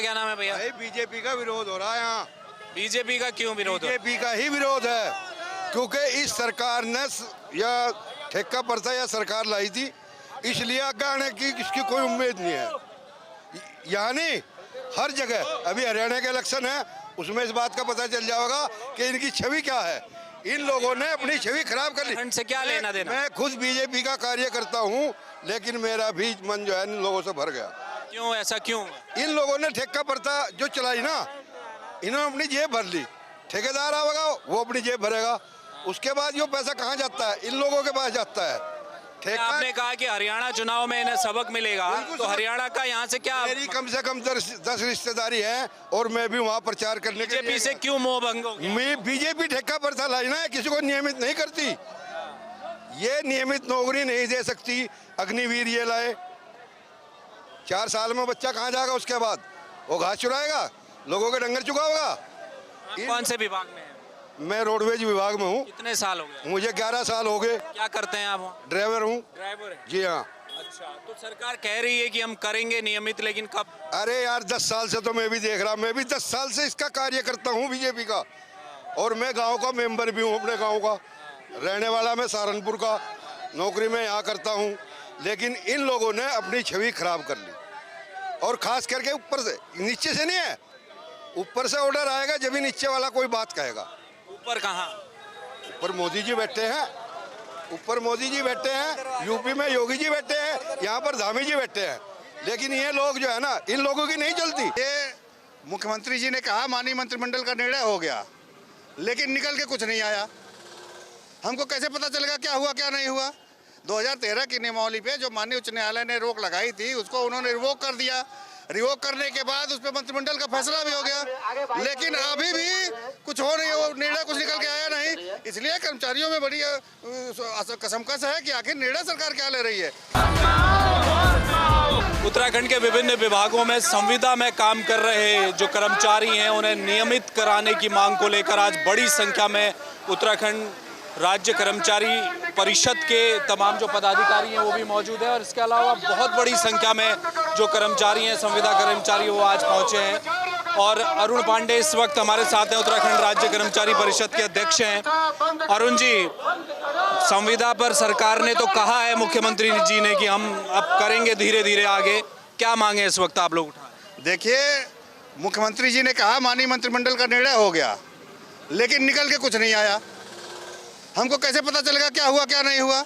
क्या नाम है भैया? बीजेपी का विरोध हो रहा है यहाँ। बीजेपी का क्यों विरोध? बीजेपी का ही विरोध है, क्योंकि इस सरकार ने या ठेका प्रथा या सरकार लाई थी, इसलिए आगे आने की इसकी कोई उम्मीद नहीं है। यानी हर जगह अभी हरियाणा के इलेक्शन है, उसमें इस बात का पता चल जाएगा कि इनकी छवि क्या है। इन लोगों ने अपनी छवि खराब कर ली। उत्तराखंड से क्या लेना देना? मैं खुद बीजेपी का कार्यकर्ता हूँ, लेकिन मेरा भी मन जो है इन लोगों से भर गया। क्यों, ऐसा क्यों? इन लोगों ने ठेका प्रथा जो चलाई ना, इन्होंने अपनी जेब भर ली। ठेकेदार आएगा वो अपनी जेब भरेगा, उसके बाद ये पैसा कहाँ जाता है? इन लोगों के पास जाता है। आपने कहा कि हरियाणा चुनाव में इन्हें सबक मिलेगा, तो हरियाणा का यहाँ से क्या? मेरी कम से कम 10 रिश्तेदारी है और मैं भी वहाँ प्रचार करने के लिए। बीजेपी से क्यों मोह भंग हो गया? मैं बीजेपी ठेका प्रथा लाई ना, किसी को नियमित नहीं करती। ये नियमित नौकरी नहीं दे सकती। अग्निवीर ये लाए, 4 साल में बच्चा कहाँ जाएगा? उसके बाद वो घास चुराएगा, लोगों के डंगर चुकाएगा। कौन से विभाग में है? मैं रोडवेज विभाग में हूँ। कितने साल हो गए? मुझे 11 साल हो गए। क्या करते हैं आप वहाँ? ड्राइवर हूँ। ड्राइवर है? जी हाँ। अच्छा, तो सरकार कह रही है कि हम करेंगे नियमित, लेकिन कब? अरे यार 10 साल से तो मैं भी देख रहा, मैं भी 10 साल से इसका कार्य करता हूँ बीजेपी का, और मैं गांव का मेंबर भी हूँ, अपने गांव का रहने वाला। मैं सहारनपुर का, नौकरी में यहाँ करता हूँ, लेकिन इन लोगों ने अपनी छवि खराब कर ली। और खास करके ऊपर से, नीचे से नहीं है, ऊपर से ऑर्डर आएगा जब भी नीचे वाला कोई बात कहेगा। ऊपर कहाँ? ऊपर मोदी जी बैठे हैं, ऊपर मोदी जी बैठे हैं, यूपी में योगी जी बैठे हैं, यहाँ पर धामी जी बैठे हैं, लेकिन ये लोग जो है ना, इन लोगों की नहीं चलती। ये मुख्यमंत्री जी ने कहा माननीय मंत्रिमंडल का निर्णय हो गया, लेकिन निकल के कुछ नहीं आया। हमको कैसे पता चलेगा क्या हुआ क्या नहीं हुआ? 2013 की नियमावली पे जो माननीय उच्च न्यायालय ने रोक लगाई थी, उसको उन्होंने रिवोक कर दिया। रिवोक करने के बाद उस पर मंत्रिमंडल का फैसला भी हो गया, लेकिन अभी भी कुछ हो नहीं, वो निर्णय कुछ निकल के आया नहीं। इसलिए कर्मचारियों में बड़ी कसमकस है कि आखिर निर्णय सरकार क्या ले रही है। उत्तराखंड के विभिन्न विभागों में संविदा में काम कर रहे जो कर्मचारी हैं, उन्हें नियमित कराने की मांग को लेकर आज बड़ी संख्या में उत्तराखंड राज्य कर्मचारी परिषद के तमाम जो पदाधिकारी हैं वो भी मौजूद हैं, और इसके अलावा बहुत बड़ी संख्या में जो कर्मचारी हैं, संविदा कर्मचारी, वो आज पहुंचे हैं। और अरुण पांडे इस वक्त हमारे साथ हैं, उत्तराखंड राज्य कर्मचारी परिषद के अध्यक्ष हैं। अरुण जी, संविदा पर सरकार ने तो कहा है मुख्यमंत्री जी ने कि हम अब करेंगे धीरे धीरे आगे, क्या मांगे इस वक्त आप लोग उठा? देखिए, मुख्यमंत्री जी ने कहा माननीय मंत्रिमंडल का निर्णय हो गया, लेकिन निकल के कुछ नहीं आया। हमको कैसे पता चलेगा क्या हुआ क्या नहीं हुआ?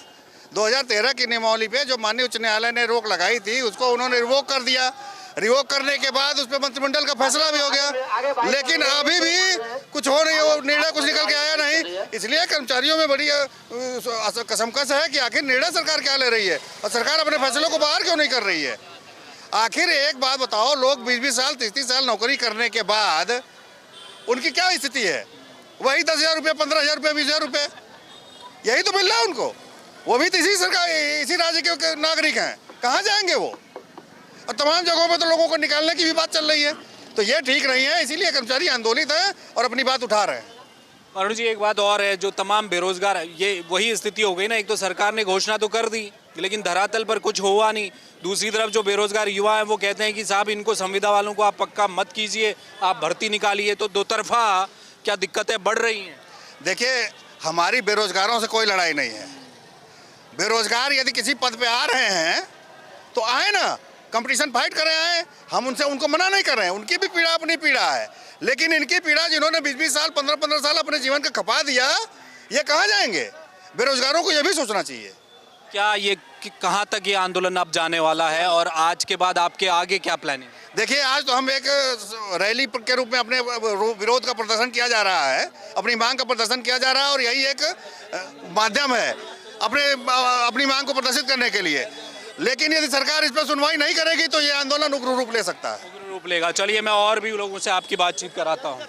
2013 की नियमावली पे जो माननीय उच्च न्यायालय ने रोक लगाई थी, उसको उन्होंने रिवोक कर दिया। रिवोक करने के बाद उस पर मंत्रिमंडल का फैसला भी हो गया, लेकिन अभी भी कुछ हो नहीं, वो निर्णय कुछ निकल के आया नहीं। इसलिए कर्मचारियों में बड़ी कसमकस है कि आखिर निर्णय सरकार क्या ले रही है, और सरकार अपने फैसलों को बाहर क्यों नहीं कर रही है। आखिर एक बात बताओ, लोग 20-20 साल 30-30 साल नौकरी करने के बाद उनकी क्या स्थिति है? वही 10,000 रुपये, 15,000 रुपये, 20,000 रुपये, यही तो मिल रहा है उनको। वो भी तो इसी सरकार, इसी राज्य के नागरिक हैं, कहाँ जाएंगे वो? और तमाम जगहों पे तो लोगों को निकालने की भी बात चल रही है, तो ये ठीक नहीं है। इसीलिए कर्मचारी आंदोलित हैं और अपनी बात उठा रहे हैं। अरुण जी, एक बात और है, जो तमाम बेरोजगार है, ये वही स्थिति हो गई ना, एक तो सरकार ने घोषणा तो कर दी, लेकिन धरातल पर कुछ हुआ नहीं। दूसरी तरफ जो बेरोजगार युवा हैं वो कहते हैं कि साहब इनको संविदा वालों को आप पक्का मत कीजिए, आप भर्ती निकालिए। तो दो तरफा क्या दिक्कतें बढ़ रही हैं? देखिए, हमारी बेरोजगारों से कोई लड़ाई नहीं है। बेरोजगार यदि किसी पद पे आ रहे हैं तो आए ना, कंपटीशन फाइट कर रहे हैं, हम उनको मना नहीं कर रहे हैं। उनकी भी पीड़ा अपनी पीड़ा है, लेकिन इनकी पीड़ा जिन्होंने 20-20 साल 15-15 साल अपने जीवन का खपा दिया, ये कहाँ जाएंगे? बेरोजगारों को ये भी सोचना चाहिए। क्या ये कहाँ तक ये आंदोलन अब जाने वाला है, और आज के बाद आपके आगे क्या प्लानिंग? देखिए, आज तो हम एक रैली के रूप में अपने विरोध का प्रदर्शन किया जा रहा है, अपनी मांग का प्रदर्शन किया जा रहा है, और यही एक माध्यम है अपनी मांग को प्रदर्शित करने के लिए। लेकिन यदि सरकार इस पर सुनवाई नहीं करेगी तो ये आंदोलन उग्र रूप ले सकता है। उग्र रूप लेगा। चलिए, मैं और भी लोगों से आपकी बातचीत कराता हूँ।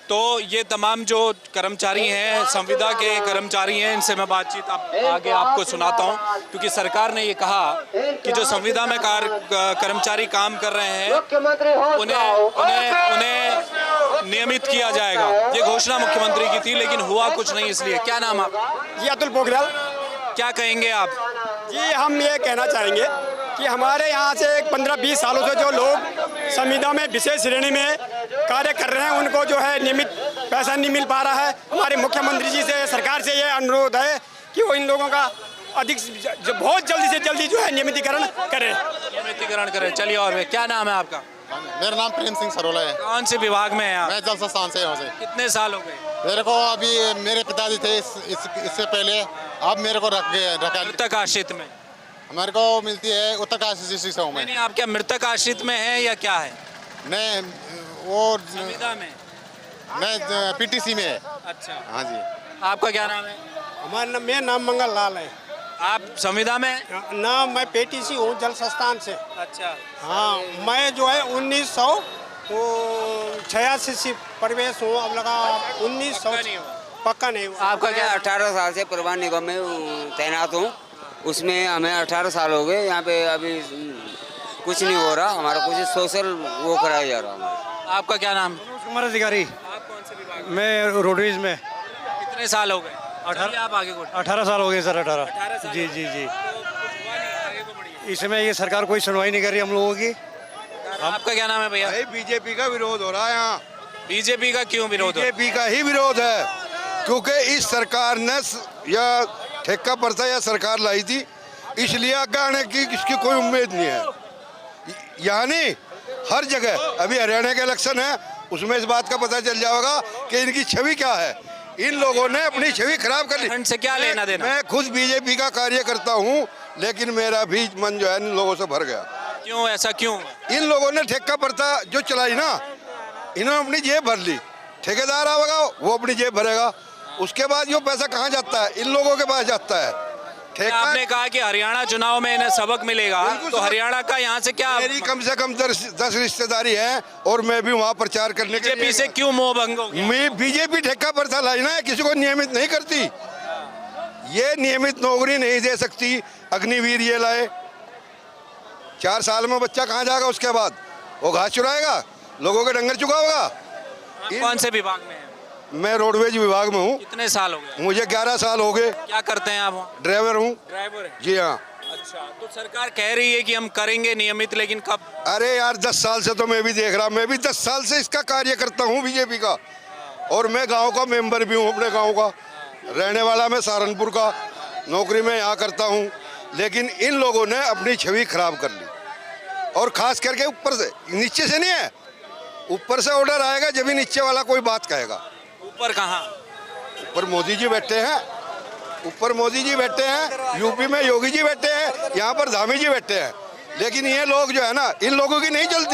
तो ये तमाम जो कर्मचारी हैं, संविदा के कर्मचारी हैं, इनसे मैं बातचीत आगे आपको सुनाता हूँ, क्योंकि सरकार ने ये कहा कि जो संविदा में कर्मचारी काम कर रहे हैं उन्हें नियमित किया जाएगा। ये घोषणा मुख्यमंत्री की थी, लेकिन हुआ कुछ नहीं। इसलिए क्या नाम आप? जी, अतुल पोखरियाल। क्या कहेंगे आप? जी, हम ये कहना चाहेंगे कि हमारे यहाँ से 15-20 सालों से जो लोग संविदा में विशेष श्रेणी में कार्य कर रहे हैं, उनको जो है नियमित पैसा नहीं मिल पा रहा है। हमारे मुख्यमंत्री जी से, सरकार से ये अनुरोध है कि वो इन लोगों का बहुत जल्दी से जल्दी जो है नियमितीकरण करें। नियमितीकरण करें। चलिए, और क्या नाम है आपका? मेरा नाम प्रेम सिंह सरोला है। कौन से विभाग में है आप? मैं जल संस्थान से यहाँ से। कितने साल हो गए? मेरे को अभी मेरे पिताजी थे इससे पहले, अब मेरे को रखा। मृतक आश्रित में मेरे को मिलती है उत्तरकाशी से हूँ मैं। नहीं, आप क्या मृतक आश्रित में है या क्या है? मैं वो संविदा में? मैं पीटीसी में है। अच्छा, हाँ जी। आपका क्या नाम है? हमारा मेरा नाम मंगल लाल है। आप संविदा में? नाम मैं पेटीसी हूँ जल संस्थान से। अच्छा, हाँ, मैं जो है 1986 से प्रवेश हूँ, अब लगा 1900 पक्का नहीं हुआ। आपका क्या? 18 साल से परिवहन निगम में तैनात हूँ, उसमें हमें 18 साल हो गए। यहाँ पे अभी कुछ नहीं हो रहा, हमारा कुछ सोशल वो कराया जा रहा हमारा। आपका क्या नाम? कुमार अधिकारी। आप कौन से विभाग? मैं रोडवेज में। कितने साल हो गए? 18। आप आगे को 18 साल हो गए सर। 18 साल जी हो जी जी। तो कुछ हुआ नहीं, आगे को बढ़िए। इसमें ये सरकार कोई सुनवाई नहीं कर रही हम लोगों की। आपका क्या नाम है भैया? भाई बीजेपी का विरोध हो रहा है यहाँ। बीजेपी का क्यों विरोध? बीजेपी का ही विरोध है, क्योंकि इस सरकार ने या ठेका पर्चा या सरकार लाई थी, इसलिए आगे आने की इसकी कोई उम्मीद नहीं है। यानी हर जगह, अभी हरियाणा के इलेक्शन है, उसमें इस बात का पता चल जाएगा कि इनकी छवि क्या है। इन लोगों ने अपनी छवि खराब कर ली। ठंड से क्या लेना देना? मैं खुद बीजेपी का कार्य करता हूँ, लेकिन मेरा भी मन जो है इन लोगों से भर गया। क्यों, ऐसा क्यों? इन लोगों ने ठेका पर्चा जो चलाई ना, इन्होंने अपनी जेब भर ली। ठेकेदार आएगा वो अपनी जेब भरेगा, उसके बाद जो पैसा कहाँ जाता है? इन लोगों के पास जाता है। ठेका आपने कहा कि हरियाणा चुनाव में इन्हें सबक मिलेगा, तो हरियाणा का यहाँ से क्या? मेरी कम से कम 10 रिश्तेदारी है और मैं भी वहाँ प्रचार करने के बीजेपी से क्यों मोह भंग हो गया? मैं बीजेपी ठेका पर्चा लाई ना, किसी को नियमित नहीं करती। ये नियमित नौकरी नहीं दे सकती। अग्निवीर ये लाए, 4 साल में बच्चा कहाँ जाएगा? उसके बाद वो घास चुराएगा, लोगों के डंगर चुकाएगा। आप कौन से विभाग में हैं? मैं रोडवेज विभाग में हूँ। कितने साल हो गए? मुझे 11 साल हो गए। क्या करते हैं आप वहाँ? ड्राइवर हूँ। ड्राइवर है? जी हाँ। अच्छा, तो सरकार कह रही है कि हम करेंगे नियमित, लेकिन कब? अरे यार 10 साल से तो मैं भी देख रहा, मैं भी 10 साल से इसका कार्य करता हूँ बीजेपी का, और मैं गांव का मेंबर भी हूँ, अपने गांव का रहने वाला। मैं सहारनपुर का, नौकरी में यहाँ करता हूँ, लेकिन इन लोगों ने अपनी छवि खराब कर ली। और खास करके ऊपर से, नीचे से नहीं है, ऊपर से ऑर्डर आएगा जब भी नीचे वाला कोई बात कहेगा। ऊपर कहाँ? ऊपर मोदी जी बैठे हैं, ऊपर मोदी जी बैठे हैं, यूपी में योगी जी बैठे हैं, यहाँ पर धामी जी बैठे हैं, लेकिन ये लोग जो है ना, इन लोगों की नहीं चलती।